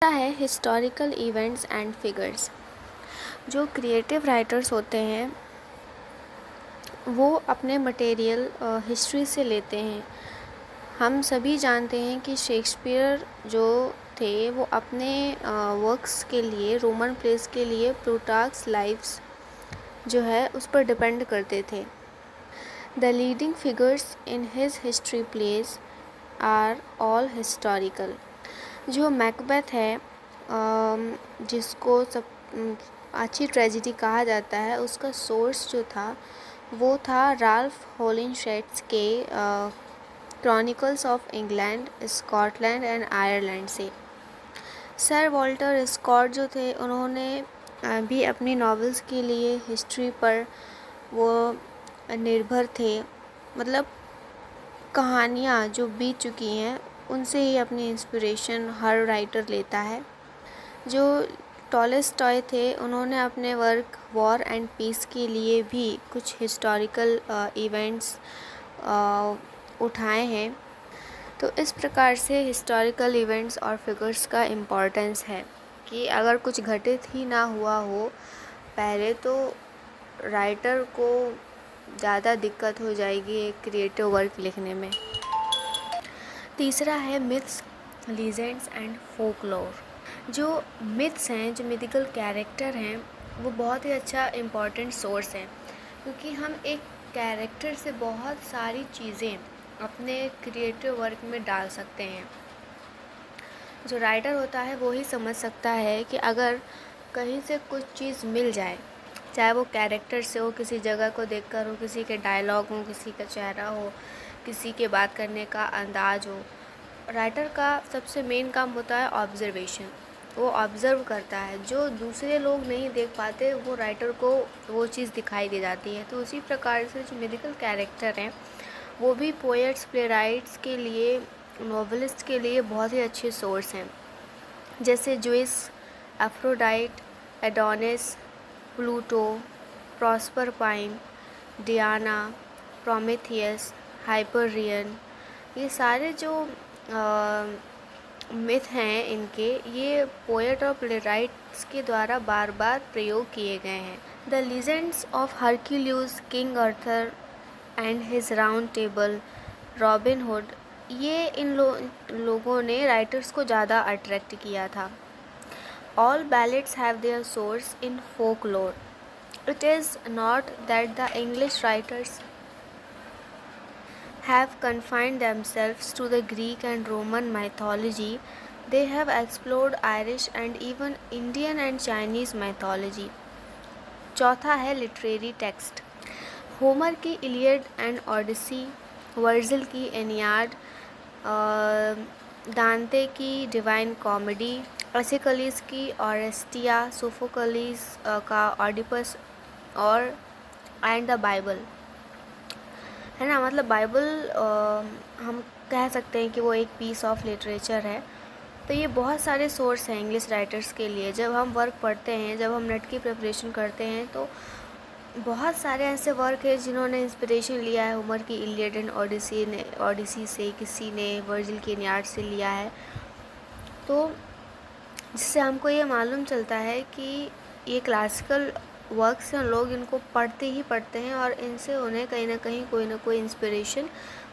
है historical events and figures. जो creative writers होते हैं वो अपने मटेरियल हिस्ट्री से लेते हैं। हम सभी जानते हैं कि शेक्सपियर जो थे वो अपने वर्क्स के लिए, रोमन प्लेस के लिए प्लूटार्क्स लाइव्स जो है उस पर डिपेंड करते थे। The leading figures in his history place are all historical. जो मैकबेथ है जिसको सब अच्छी ट्रेजिडी कहा जाता है, उसका सोर्स जो था वो था राल्फ होलिनशेड्स के chronicles of England, Scotland and Ireland से। सर वॉल्टर स्कॉट जो थे उन्होंने भी अपनी नॉवेल्स के लिए हिस्ट्री पर वो निर्भर थे। मतलब कहानियाँ जो बीत चुकी हैं उनसे ही अपनी इंस्पिरेशन हर राइटर लेता है। जो टॉलस्टॉय थे उन्होंने अपने वर्क वॉर एंड पीस के लिए भी कुछ हिस्टोरिकल इवेंट्स उठाए हैं। तो इस प्रकार से हिस्टोरिकल इवेंट्स और फिगर्स का इम्पोर्टेंस है कि अगर कुछ घटित ही ना हुआ हो पहले तो राइटर को ज़्यादा दिक्कत हो जाएगी एक क्रिएटिव वर्क लिखने में। तीसरा है मिथ्स, लीजेंड्स एंड फोकलोर। जो मिथ्स हैं, जो मिथिकल कैरेक्टर हैं, वो बहुत ही अच्छा इम्पॉर्टेंट सोर्स है क्योंकि हम एक कैरेक्टर से बहुत सारी चीज़ें अपने क्रिएटिव वर्क में डाल सकते हैं। जो राइटर होता है वो ही समझ सकता है कि अगर कहीं से कुछ चीज़ मिल जाए, चाहे वो कैरेक्टर से हो, किसी जगह को देखकर हो, किसी के डायलॉग हो, किसी का चेहरा हो, किसी के बात करने का अंदाज हो। राइटर का सबसे मेन काम होता है ऑब्जर्वेशन। वो ऑब्ज़र्व करता है, जो दूसरे लोग नहीं देख पाते वो राइटर को वो चीज़ दिखाई दे जाती है। तो उसी प्रकार से जो मिथिकल कैरेक्टर हैं वो भी पोएट्स, प्लेराइट्स के लिए, नॉवेलिस्ट के लिए बहुत ही अच्छे सोर्स हैं। जैसे Zeus, Aphrodite, Adonis, Pluto, Proserpine, Diana, Prometheus, Hyperion, ये सारे जो मिथ हैं इनके, ये पोएट और प्लेराइट्स के द्वारा बार बार प्रयोग किए गए हैं। The legends of Hercules, king Arthur and his round table, robin hood, ये इन लोगों ने राइटर्स को ज़्यादा अट्रैक्ट किया था। All ballads have their source in folklore. It is not that the English writers have confined themselves to the Greek and Roman mythology. They have explored Irish and even Indian and Chinese mythology. चौथा है literary text. Homer की Iliad and Odissi, Virgil की एनियाड, दांते की divine comedy, एसिकलीस की ऑरेस्टिया, सोफोकलीस का Oedipus और and the Bible, है ना। मतलब बाइबल हम कह सकते हैं कि वो एक पीस ऑफ लिटरेचर है। तो ये बहुत सारे सोर्स हैं इंग्लिश राइटर्स के लिए। जब हम वर्क पढ़ते हैं, जब हम नेट की प्रिपरेशन करते हैं, तो बहुत सारे ऐसे वर्क हैं जिन्होंने इंस्पिरेशन लिया है होमर की इलियड एंड ओडिसी से, किसी ने वर्जिल की एनियाड से लिया है। तो जिससे हमको ये मालूम चलता है कि ये क्लासिकल वर्क्स हैं, लोग इनको पढ़ते ही पढ़ते हैं और इनसे उन्हें कहीं ना कोई इंस्पिरेशन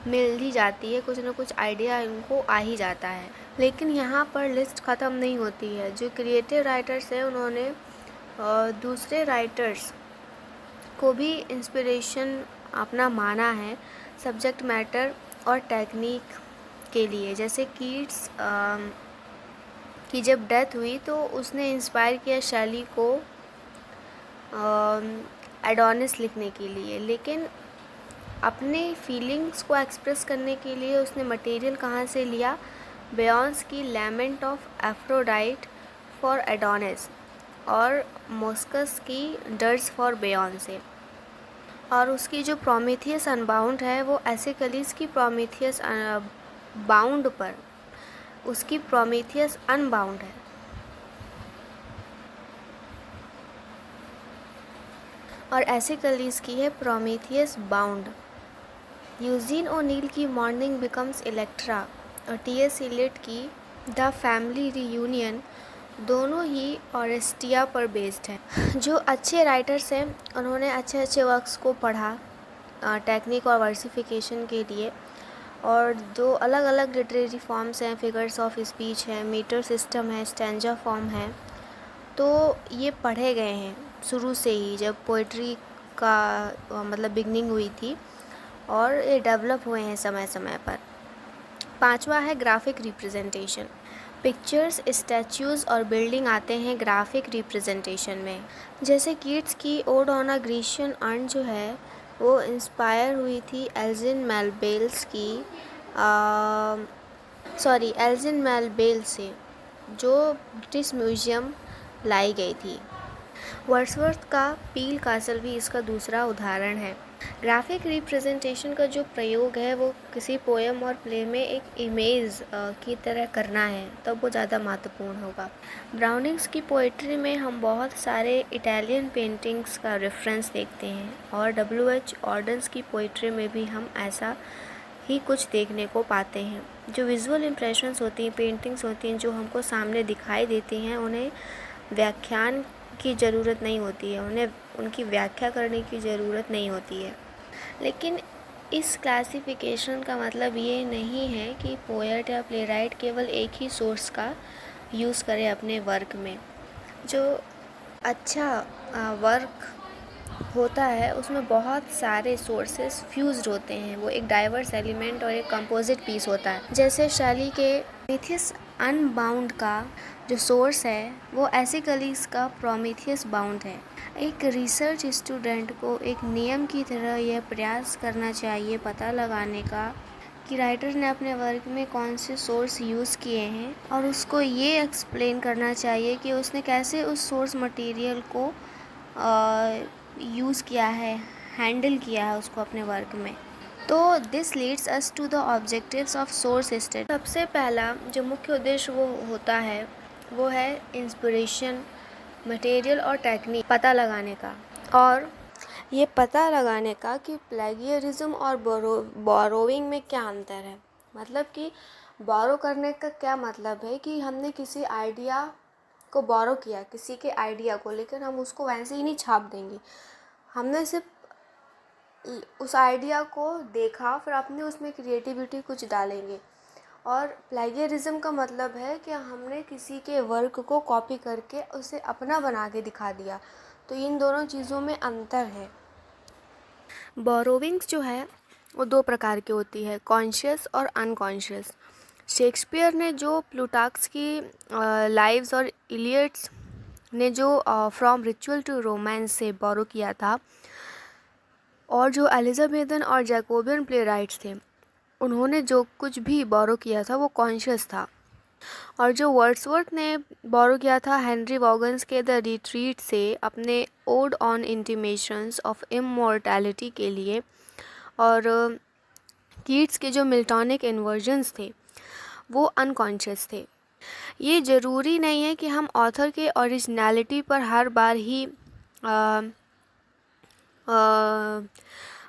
मिल ही जाती है, कुछ ना कुछ आइडिया इनको आ ही जाता है। लेकिन यहाँ पर लिस्ट ख़त्म नहीं होती है। जो क्रिएटिव राइटर्स हैं उन्होंने दूसरे राइटर्स को भी इंस्पिरेशन अपना माना है सब्जेक्ट मैटर और टेक्निक के लिए। जैसे कीट्स की जब डेथ हुई तो उसने इंस्पायर किया शैली को एडोनिस लिखने के लिए, लेकिन अपने फीलिंग्स को एक्सप्रेस करने के लिए उसने मटेरियल कहाँ से लिया? बेयोंस की lament of Aphrodite for Adonis और मोस्कस की डर्स फॉर बेयोन से। और उसकी जो प्रोमेथियस अनबाउंड है वो एसिकलीस की प्रोमेथियस बाउंड पर, उसकी प्रोमेथियस अनबाउंड है। और एसिकलीस की है प्रोमेथियस बाउंड। यूजीन ओनील की मॉर्निंग बिकम्स इलेक्ट्रा और टी.एस. इलियट की द फैमिली रीयूनियन दोनों ही ऑरेस्टिया पर बेस्ड हैं। जो अच्छे राइटर्स हैं उन्होंने अच्छे अच्छे वर्क्स को पढ़ा टेक्निक और वर्सिफिकेशन के लिए, और जो अलग अलग लिटरेरी फॉर्म्स हैं, फिगर्स ऑफ स्पीच है, मीटर सिस्टम है, स्टैंजा फॉर्म है, तो ये पढ़े गए हैं शुरू से ही जब पोइट्री का मतलब बिगनिंग हुई थी, और ये डेवलप हुए हैं समय समय पर। पांचवा है ग्राफिक रिप्रेजेंटेशन। पिक्चर्स, स्टैच्यूज़ और बिल्डिंग आते हैं ग्राफिक रिप्रेजेंटेशन में। जैसे कीट्स की odd on a Grecian earn जो है वो इंस्पायर हुई थी एल्जिन मेलबेल से, जो ब्रिटिश म्यूज़ियम लाई गई थी। वर्ड्सवर्थ का पील कासल भी इसका दूसरा उदाहरण है। ग्राफिक रिप्रेजेंटेशन का जो प्रयोग है वो किसी पोएम और प्ले में एक इमेज की तरह करना है, तब वो ज़्यादा महत्वपूर्ण होगा। ब्राउनिंग्स की पोइट्री में हम बहुत सारे इटालियन पेंटिंग्स का रेफरेंस देखते हैं, और W.H. ऑर्डन्स की पोइट्री में भी हम ऐसा ही कुछ देखने को पाते हैं। जो विजुअल इम्प्रेशंस होती हैं, पेंटिंग्स होती हैं जो हमको सामने दिखाई देती हैं, उन्हें व्याख्यान की ज़रूरत नहीं होती है, उन्हें उनकी व्याख्या करने की ज़रूरत नहीं होती है। लेकिन इस क्लासिफिकेशन का मतलब ये नहीं है कि पोएट या प्लेराइट केवल एक ही सोर्स का यूज़ करे अपने वर्क में। जो अच्छा वर्क होता है उसमें बहुत सारे सोर्सेस फ्यूज्ड होते हैं, वो एक डाइवर्स एलिमेंट और एक कंपोजिट पीस होता है। जैसे शैली के प्रोमीथियस अनबाउंड का जो सोर्स है वो एसिकलीस का प्रोमीथियस बाउंड है। एक रिसर्च स्टूडेंट को एक नियम की तरह यह प्रयास करना चाहिए पता लगाने का कि राइटर ने अपने वर्क में कौन से सोर्स यूज़ किए हैं, और उसको ये एक्सप्लेन करना चाहिए कि उसने कैसे उस सोर्स मटेरियल को यूज़ किया है, हैंडल किया है उसको अपने वर्क में। तो this leads us to the objectives of source study. सबसे पहला जो मुख्य उद्देश्य वो होता है वो है इंस्पिरेशन, मटेरियल और टेक्निक पता लगाने का, और ये पता लगाने का कि प्लेगियरिज्म और बोरोइंग में क्या अंतर है। मतलब कि बोरो करने का क्या मतलब है कि हमने किसी आइडिया को बोरो किया, किसी के आइडिया को, लेकिन हम उसको वैसे ही नहीं छाप देंगे। हमने सिर्फ उस आइडिया को देखा, फिर अपने उसमें क्रिएटिविटी कुछ डालेंगे। और प्लेगियरिज्म का मतलब है कि हमने किसी के वर्क को कॉपी करके उसे अपना बना के दिखा दिया। तो इन दोनों चीज़ों में अंतर है। बोरोविंग्स जो है वो दो प्रकार की होती है, कॉन्शियस और अनकॉन्शियस। शेक्सपियर ने जो प्लूटार्क्स की लाइव्स और इलियड्स ने जो फ्रॉम रिचुअल टू रोमांस से बोरो किया था, और जो एलिजाबेथन और जैकोबियन प्लेराइट्स थे उन्होंने जो कुछ भी बोरो किया था वो कॉन्शियस था। और जो वर्ड्सवर्थ ने बोरो किया था हेनरी वॉगन्स के द रिट्रीट से अपने odd on intimations of immortality के लिए, और कीट्स के जो मिल्टॉनिक इन्वर्जन्स थे वो अनकॉन्शियस थे। ये ज़रूरी नहीं है कि हम ऑथर के ओरिजिनलिटी पर हर बार ही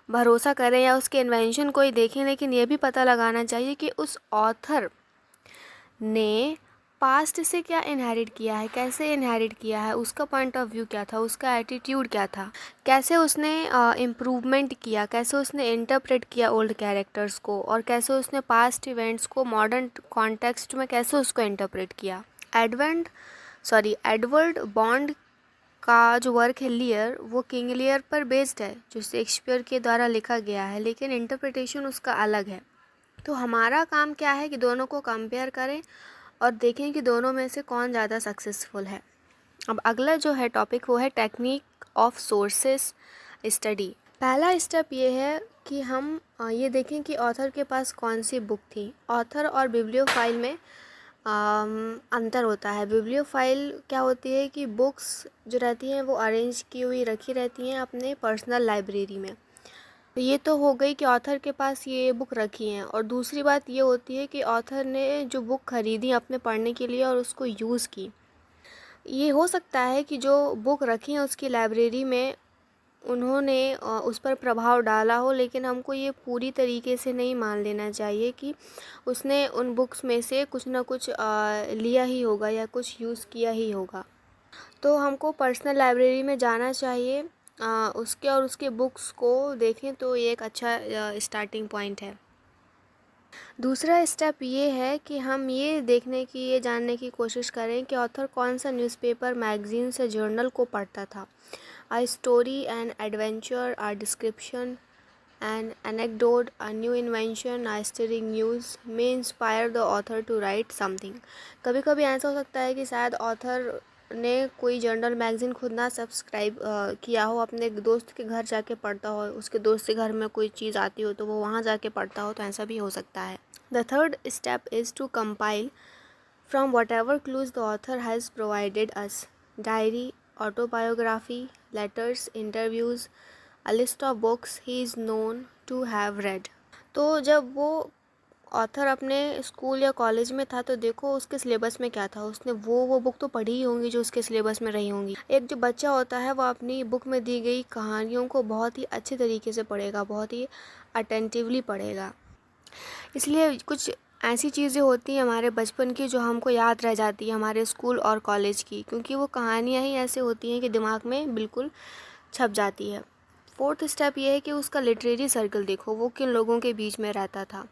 भरोसा करें या उसके इन्वेंशन को ही देखें, लेकिन ये भी पता लगाना चाहिए कि उस ऑथर ने पास्ट से क्या इनहेरिट किया है, कैसे इनहेरिट किया है, उसका पॉइंट ऑफ व्यू क्या था, उसका एटीट्यूड क्या था, कैसे उसने इम्प्रूवमेंट किया, कैसे उसने इंटरप्रेट किया ओल्ड कैरेक्टर्स को, और कैसे उसने पास्ट इवेंट्स को मॉडर्न कॉन्टेक्स्ट में कैसे उसको इंटरप्रेट किया। एडवर्ड बॉन्ड का जो वर्क है लियर, वो किंग लियर पर बेस्ड है जो शेक्सपियर के द्वारा लिखा गया है, लेकिन इंटरप्रिटेशन उसका अलग है। तो हमारा काम क्या है कि दोनों को कंपेयर करें और देखें कि दोनों में से कौन ज़्यादा सक्सेसफुल है। अब अगला जो है टॉपिक वो है टेक्निक ऑफ सोर्सेस स्टडी। पहला स्टेप ये है कि हम ये देखें कि ऑथर के पास कौन सी बुक थी। ऑथर और बिब्लियोफाइल में अंतर होता है। बिब्लियोफाइल क्या होती है कि बुक्स जो रहती हैं वो अरेंज की हुई रखी रहती हैं अपने पर्सनल लाइब्रेरी में। तो ये तो हो गई कि ऑथर के पास ये बुक रखी हैं, और दूसरी बात ये होती है कि ऑथर ने जो बुक ख़रीदी अपने पढ़ने के लिए और उसको यूज़ की। ये हो सकता है कि जो बुक रखी है उसकी लाइब्रेरी में उन्होंने उस पर प्रभाव डाला हो, लेकिन हमको ये पूरी तरीके से नहीं मान लेना चाहिए कि उसने उन बुक्स में से कुछ ना कुछ लिया ही होगा या कुछ यूज़ किया ही होगा। तो हमको पर्सनल लाइब्रेरी में जाना चाहिए, उसके और उसके बुक्स को देखें, तो ये एक अच्छा स्टार्टिंग पॉइंट है। दूसरा स्टेप ये है कि हम ये जानने की कोशिश करें कि ऑथर कौन सा न्यूज़पेपर, मैगजीन्स या जर्नल को पढ़ता था। A story, an adventure, a description, an anecdote, a new invention, a stirring news may inspire the author to write something. कभी कभी ऐसा हो सकता है कि शायद ऑथर ने कोई जर्नल मैगज़ीन खुद ना सब्सक्राइब किया हो, अपने दोस्त के घर जाके पढ़ता हो, उसके दोस्त के घर में कोई चीज़ आती हो तो वो वहाँ जाके पढ़ता हो, तो ऐसा भी हो सकता है। The third step is to compile from whatever clues the author has provided us: diary, autobiography, letters, interviews, a list of books he is known to have read. तो जब वो ऑथर अपने स्कूल या कॉलेज में था तो देखो उसके सिलेबस में क्या था, उसने वो बुक तो पढ़ी ही होंगी जो उसके सिलेबस में रही होंगी। एक जो बच्चा होता है वो अपनी बुक में दी गई कहानियों को बहुत ही अच्छे तरीके से पढ़ेगा, बहुत ही अटेंटिवली पढ़ेगा। इसलिए कुछ ऐसी चीज़ें होती हैं हमारे बचपन की जो हमको याद रह जाती है हमारे स्कूल और कॉलेज की, क्योंकि वो कहानियाँ ही ऐसे होती हैं कि दिमाग में बिल्कुल छप जाती है। फोर्थ स्टेप ये है कि उसका लिटरेरी सर्कल देखो, वो किन लोगों के बीच में रहता था।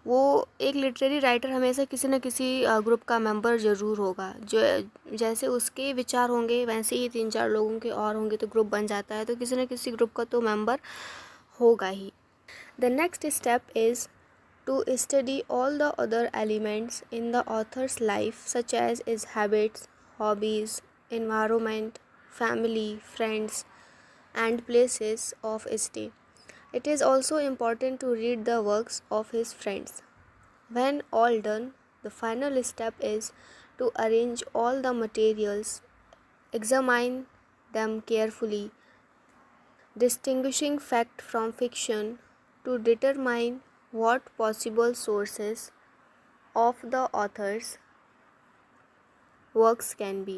वो एक लिटरेरी राइटर हमेशा किसी न किसी ग्रुप का मेंबर ज़रूर होगा, जो जैसे उसके विचार होंगे वैसे ही 3-4 लोगों के और होंगे तो ग्रुप बन जाता है, तो किसी न किसी ग्रुप का तो मेंबर होगा ही। The next step is to study all the other elements in the author's life, such as his habits, hobbies, environment, family, friends, and places of stay. It is also important to read the works of his friends. When all done, the final step is to arrange all the materials, examine them carefully, distinguishing fact from fiction, to determine what possible sources of the author's works can be.